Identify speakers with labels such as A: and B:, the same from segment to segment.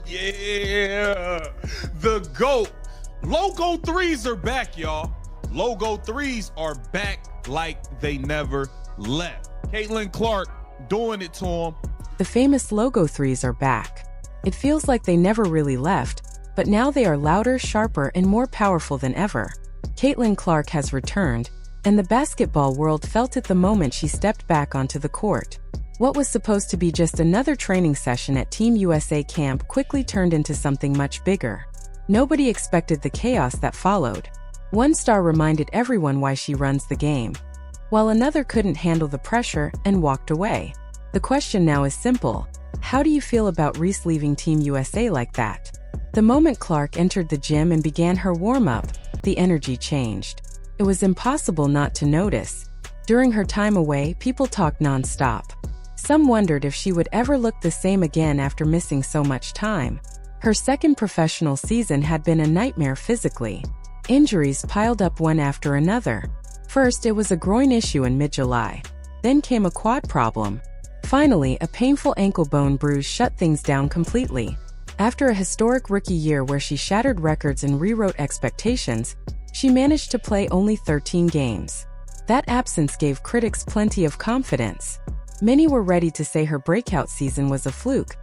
A: Yeah, the GOAT. Logo threes are back, y'all. Logo threes are back like they never left. Caitlin Clark doing it to him.
B: The famous logo threes are back. It feels like they never really left, but now they are louder, sharper, and more powerful than ever. Caitlin Clark has returned, and the basketball world felt it the moment she stepped back onto the court. What was supposed to be just another training session at Team USA camp quickly turned into something much bigger. Nobody expected the chaos that followed. One star reminded everyone why she runs the game, while another couldn't handle the pressure and walked away. The question now is simple. How do you feel about Reese leaving Team USA like that? The moment Clark entered the gym and began her warm-up, the energy changed. It was impossible not to notice. During her time away, people talked non-stop. Some wondered if she would ever look the same again after missing so much time. Her second professional season had been a nightmare physically. Injuries piled up one after another. First, it was a groin issue in mid-July. Then came a quad problem. Finally, a painful ankle bone bruise shut things down completely. After a historic rookie year where she shattered records and rewrote expectations, she managed to play only 13 games. That absence gave critics plenty of confidence. Many were ready to say her breakout season was a fluke,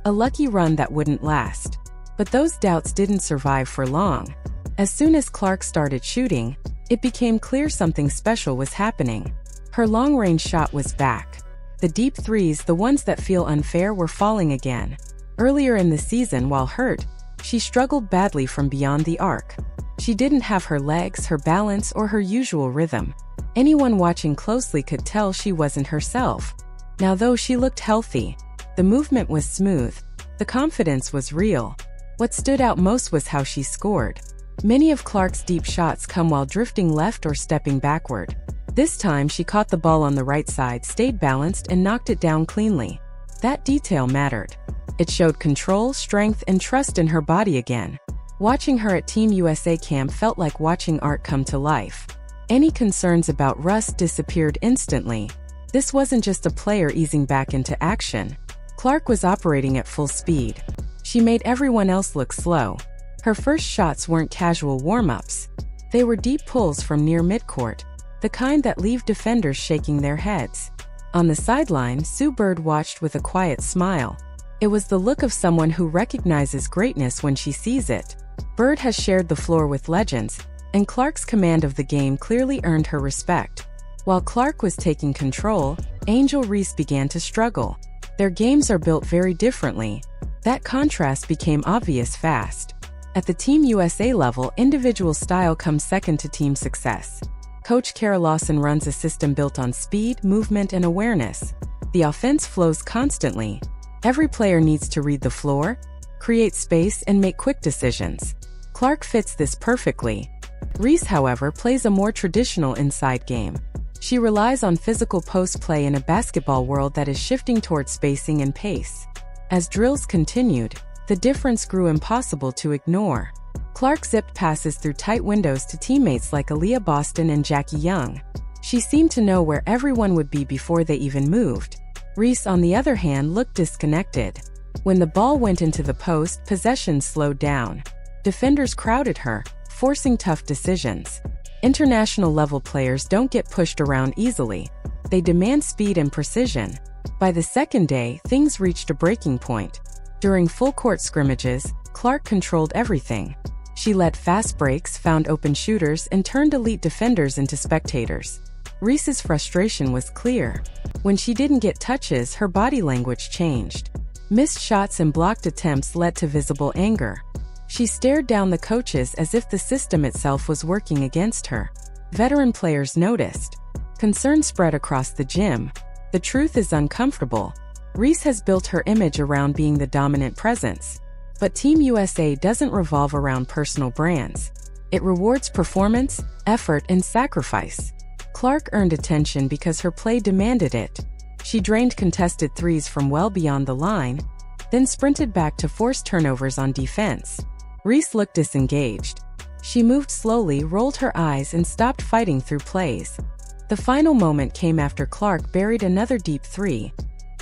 B: a lucky run that wouldn't last. But those doubts didn't survive for long. As soon as Clark started shooting, it became clear something special was happening. Her long-range shot was back. The deep threes, the ones that feel unfair, were falling again. Earlier in the season, while hurt, she struggled badly from beyond the arc. She didn't have her legs, her balance, or her usual rhythm. Anyone watching closely could tell she wasn't herself. Now, though she looked healthy, the movement was smooth, the confidence was real. What stood out most was how she scored. Many of Clark's deep shots come while drifting left or stepping backward. This time, she caught the ball on the right side, stayed balanced, and knocked it down cleanly. That detail mattered. It showed control, strength, and trust in her body again. Watching her at Team USA camp felt like watching art come to life. Any concerns about rust disappeared instantly. This wasn't just a player easing back into action. Clark was operating at full speed. She made everyone else look slow. Her first shots weren't casual warm-ups. They were deep pulls from near midcourt, the kind that leave defenders shaking their heads. On the sideline, Sue Bird watched with a quiet smile. It was the look of someone who recognizes greatness when she sees it. Bird has shared the floor with legends, and Clark's command of the game clearly earned her respect. While Clark was taking control, Angel Reese began to struggle. Their games are built very differently. That contrast became obvious fast. At the Team USA level, individual style comes second to team success. Coach Kara Lawson runs a system built on speed, movement, and awareness. The offense flows constantly. Every player needs to read the floor, create space, and make quick decisions. Clark fits this perfectly. Reese, however, plays a more traditional inside game. She relies on physical post play in a basketball world that is shifting toward spacing and pace. As drills continued, the difference grew impossible to ignore. Clark zipped passes through tight windows to teammates like Aaliyah Boston and Jackie Young. She seemed to know where everyone would be before they even moved. Reese, on the other hand, looked disconnected. When the ball went into the post, possession slowed down. Defenders crowded her, forcing tough decisions. International-level players don't get pushed around easily. They demand speed and precision. By the second day, things reached a breaking point. During full-court scrimmages, Clark controlled everything. She led fast breaks, found open shooters, and turned elite defenders into spectators. Reese's frustration was clear. When she didn't get touches, her body language changed. Missed shots and blocked attempts led to visible anger. She stared down the coaches as if the system itself was working against her. Veteran players noticed. Concern spread across the gym. The truth is uncomfortable. Reese has built her image around being the dominant presence. But Team USA doesn't revolve around personal brands. It rewards performance, effort, and sacrifice. Clark earned attention because her play demanded it. She drained contested threes from well beyond the line, then sprinted back to force turnovers on defense. Reese looked disengaged. She moved slowly, rolled her eyes, and stopped fighting through plays. The final moment came after Clark buried another deep three,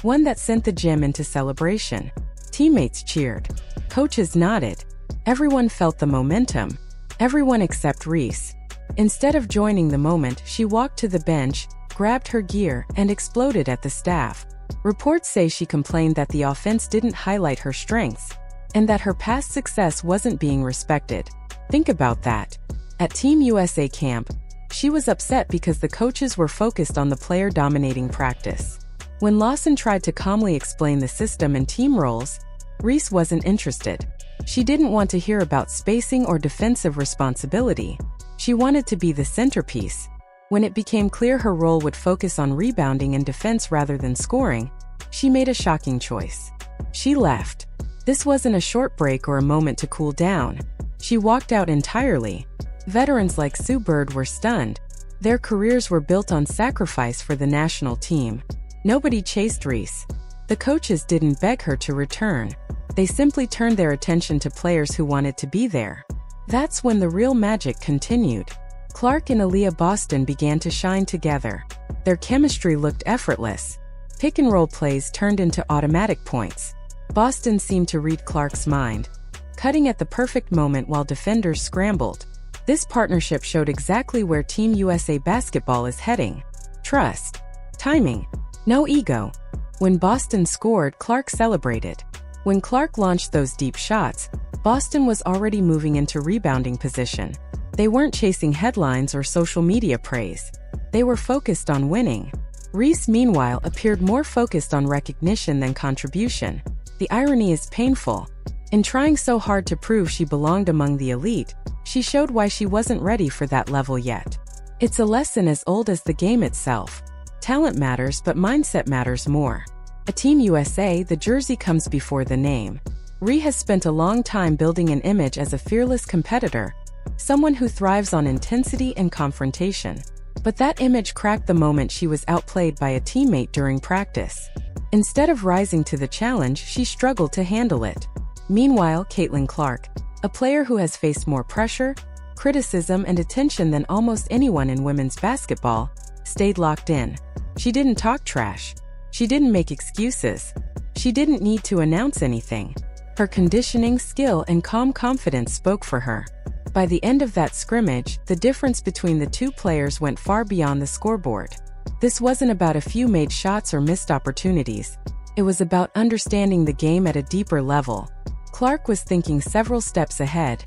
B: one that sent the gym into celebration. Teammates cheered. Coaches nodded. Everyone felt the momentum. Everyone except Reese. Instead of joining the moment, she walked to the bench, grabbed her gear, and exploded at the staff. Reports say she complained that the offense didn't highlight her strengths, and that her past success wasn't being respected. Think about that. At Team USA camp, she was upset because the coaches were focused on the player-dominating practice. When Lawson tried to calmly explain the system and team roles, Reese wasn't interested. She didn't want to hear about spacing or defensive responsibility. She wanted to be the centerpiece. When it became clear her role would focus on rebounding and defense rather than scoring, she made a shocking choice. She left. This wasn't a short break or a moment to cool down. She walked out entirely. Veterans like Sue Bird were stunned. Their careers were built on sacrifice for the national team. Nobody chased Reese. The coaches didn't beg her to return. They simply turned their attention to players who wanted to be there. That's when the real magic continued. Clark and Aaliyah Boston began to shine together. Their chemistry looked effortless. Pick-and-roll plays turned into automatic points. Boston seemed to read Clark's mind, cutting at the perfect moment while defenders scrambled. This partnership showed exactly where Team USA basketball is heading. Trust. Timing. No ego. When Boston scored, Clark celebrated. When Clark launched those deep shots, Boston was already moving into rebounding position. They weren't chasing headlines or social media praise. They were focused on winning. Reese, meanwhile, appeared more focused on recognition than contribution. The irony is painful. In trying so hard to prove she belonged among the elite, she showed why she wasn't ready for that level yet. It's a lesson as old as the game itself. Talent matters, but mindset matters more. At Team USA, the jersey comes before the name. Reese has spent a long time building an image as a fearless competitor, someone who thrives on intensity and confrontation. But that image cracked the moment she was outplayed by a teammate during practice. Instead of rising to the challenge, she struggled to handle it. Meanwhile, Caitlin Clark, a player who has faced more pressure, criticism, and attention than almost anyone in women's basketball, stayed locked in. She didn't talk trash. She didn't make excuses. She didn't need to announce anything. Her conditioning, skill, and calm confidence spoke for her. By the end of that scrimmage, the difference between the two players went far beyond the scoreboard. This wasn't about a few made shots or missed opportunities. It was about understanding the game at a deeper level. Clark was thinking several steps ahead,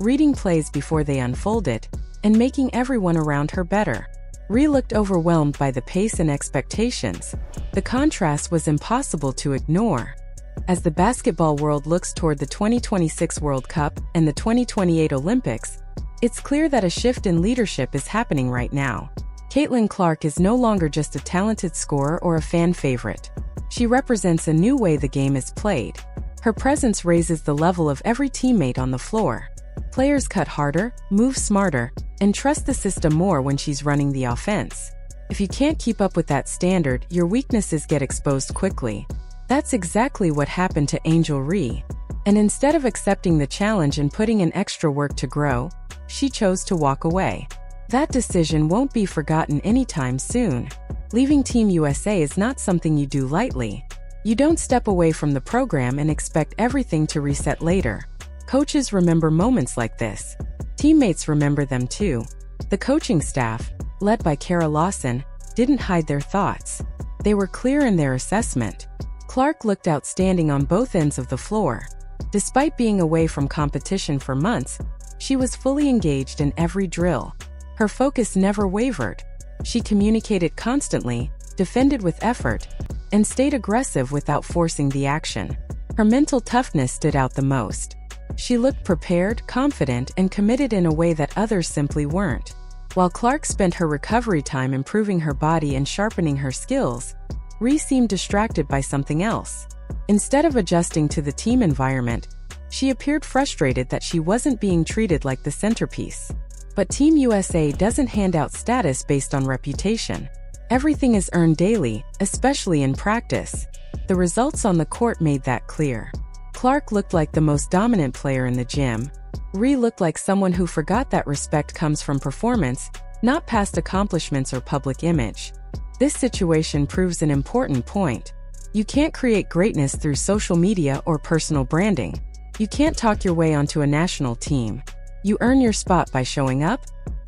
B: reading plays before they unfolded, and making everyone around her better. Reese looked overwhelmed by the pace and expectations. The contrast was impossible to ignore. As the basketball world looks toward the 2026 World Cup and the 2028 Olympics, it's clear that a shift in leadership is happening right now. Caitlin Clark is no longer just a talented scorer or a fan favorite. She represents a new way the game is played. Her presence raises the level of every teammate on the floor. Players cut harder, move smarter, and trust the system more when she's running the offense. If you can't keep up with that standard, your weaknesses get exposed quickly. That's exactly what happened to Angel Reese. And instead of accepting the challenge and putting in extra work to grow, she chose to walk away. That decision won't be forgotten anytime soon. Leaving Team USA is not something you do lightly. You don't step away from the program and expect everything to reset later. Coaches remember moments like this. Teammates remember them too. The coaching staff, led by Kara Lawson, didn't hide their thoughts. They were clear in their assessment. Clark looked outstanding on both ends of the floor. Despite being away from competition for months, she was fully engaged in every drill. Her focus never wavered. She communicated constantly, defended with effort, and stayed aggressive without forcing the action. Her mental toughness stood out the most. She looked prepared, confident, and committed in a way that others simply weren't. While Clark spent her recovery time improving her body and sharpening her skills, Reese seemed distracted by something else. Instead of adjusting to the team environment, she appeared frustrated that she wasn't being treated like the centerpiece. But Team USA doesn't hand out status based on reputation. Everything is earned daily, especially in practice. The results on the court made that clear. Clark looked like the most dominant player in the gym. Reese looked like someone who forgot that respect comes from performance, not past accomplishments or public image. This situation proves an important point. You can't create greatness through social media or personal branding. You can't talk your way onto a national team. You earn your spot by showing up,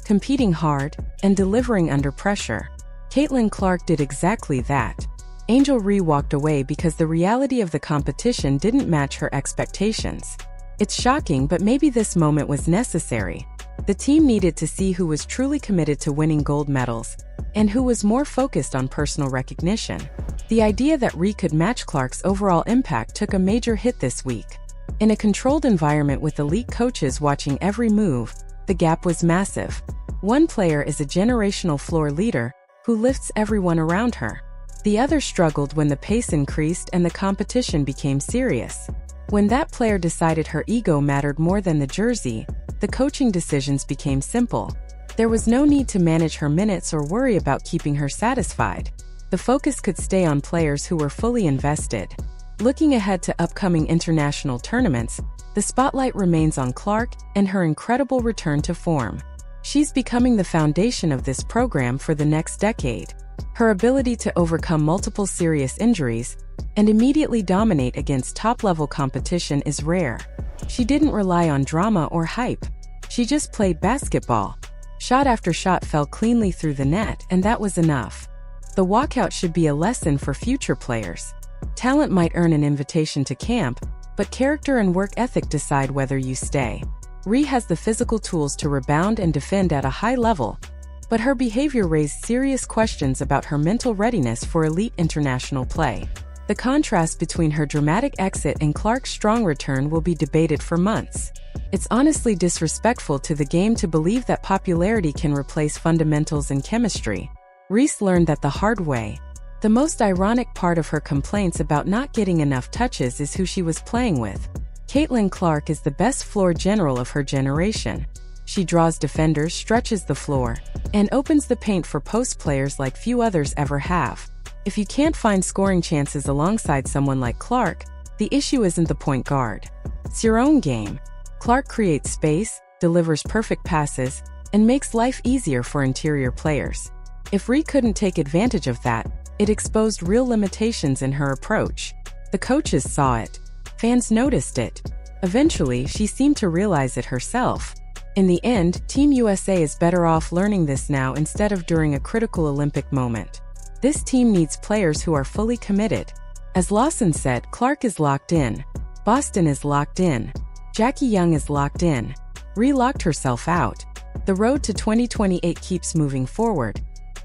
B: competing hard, and delivering under pressure. Caitlin Clark did exactly that. Angel Reese walked away because the reality of the competition didn't match her expectations. It's shocking, but maybe this moment was necessary. The team needed to see who was truly committed to winning gold medals and who was more focused on personal recognition. The idea that Reese could match Clark's overall impact took a major hit this week. In a controlled environment with elite coaches watching every move, the gap was massive. One player is a generational floor leader who lifts everyone around her. The other struggled when the pace increased and the competition became serious. When that player decided her ego mattered more than the jersey, the coaching decisions became simple. There was no need to manage her minutes or worry about keeping her satisfied. The focus could stay on players who were fully invested. Looking ahead to upcoming international tournaments, the spotlight remains on Clark and her incredible return to form. She's becoming the foundation of this program for the next decade. Her ability to overcome multiple serious injuries and immediately dominate against top-level competition is rare. She didn't rely on drama or hype. She just played basketball. Shot after shot fell cleanly through the net, and that was enough. The walkout should be a lesson for future players. Talent might earn an invitation to camp, but character and work ethic decide whether you stay. Reese has the physical tools to rebound and defend at a high level, but her behavior raised serious questions about her mental readiness for elite international play. The contrast between her dramatic exit and Clark's strong return will be debated for months. It's honestly disrespectful to the game to believe that popularity can replace fundamentals and chemistry. Reese learned that the hard way. The most ironic part of her complaints about not getting enough touches is who she was playing with. Caitlin Clark is the best floor general of her generation. She draws defenders, stretches the floor, and opens the paint for post players like few others ever have. If you can't find scoring chances alongside someone like Clark, the issue isn't the point guard. It's your own game. Clark creates space, delivers perfect passes, and makes life easier for interior players. If Reese couldn't take advantage of that, it exposed real limitations in her approach. The coaches saw it. Fans noticed it. Eventually, she seemed to realize it herself. In the end, Team USA is better off learning this now instead of during a critical Olympic moment. This team needs players who are fully committed. As Lawson said, Clark is locked in. Boston is locked in. Jackie Young is locked in. Reese locked herself out. The road to 2028 keeps moving forward,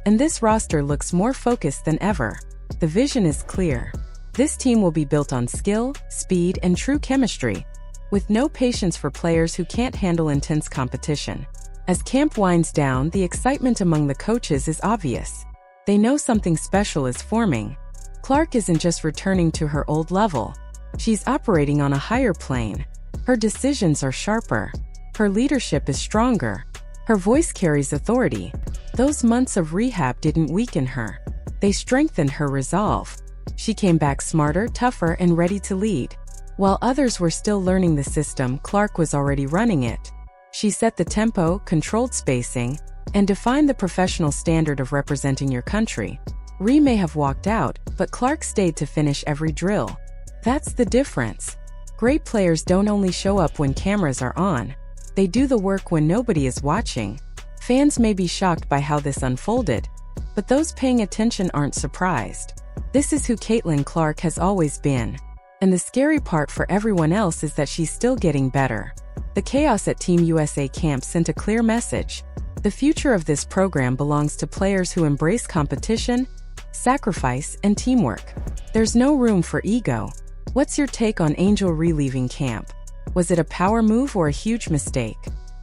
B: and this roster looks more focused than ever. The vision is clear. This team will be built on skill, speed, and true chemistry, with no patience for players who can't handle intense competition. As camp winds down, the excitement among the coaches is obvious. They know something special is forming. Clark isn't just returning to her old level. She's operating on a higher plane. Her decisions are sharper. Her leadership is stronger. Her voice carries authority. Those months of rehab didn't weaken her. They strengthened her resolve. She came back smarter, tougher, and ready to lead. While others were still learning the system, Clark was already running it. She set the tempo, controlled spacing, and defined the professional standard of representing your country. Reese may have walked out, but Clark stayed to finish every drill. That's the difference. Great players don't only show up when cameras are on. They do the work when nobody is watching. Fans may be shocked by how this unfolded, but those paying attention aren't surprised. This is who Caitlin Clark has always been. And the scary part for everyone else is that she's still getting better. The chaos at Team USA camp sent a clear message. The future of this program belongs to players who embrace competition, sacrifice, and teamwork. There's no room for ego. What's your take on Angel Reese leaving camp? Was it a power move or a huge mistake?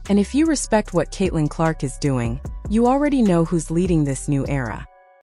B: And if you respect what Caitlin Clark is doing, you already know who's leading this new era.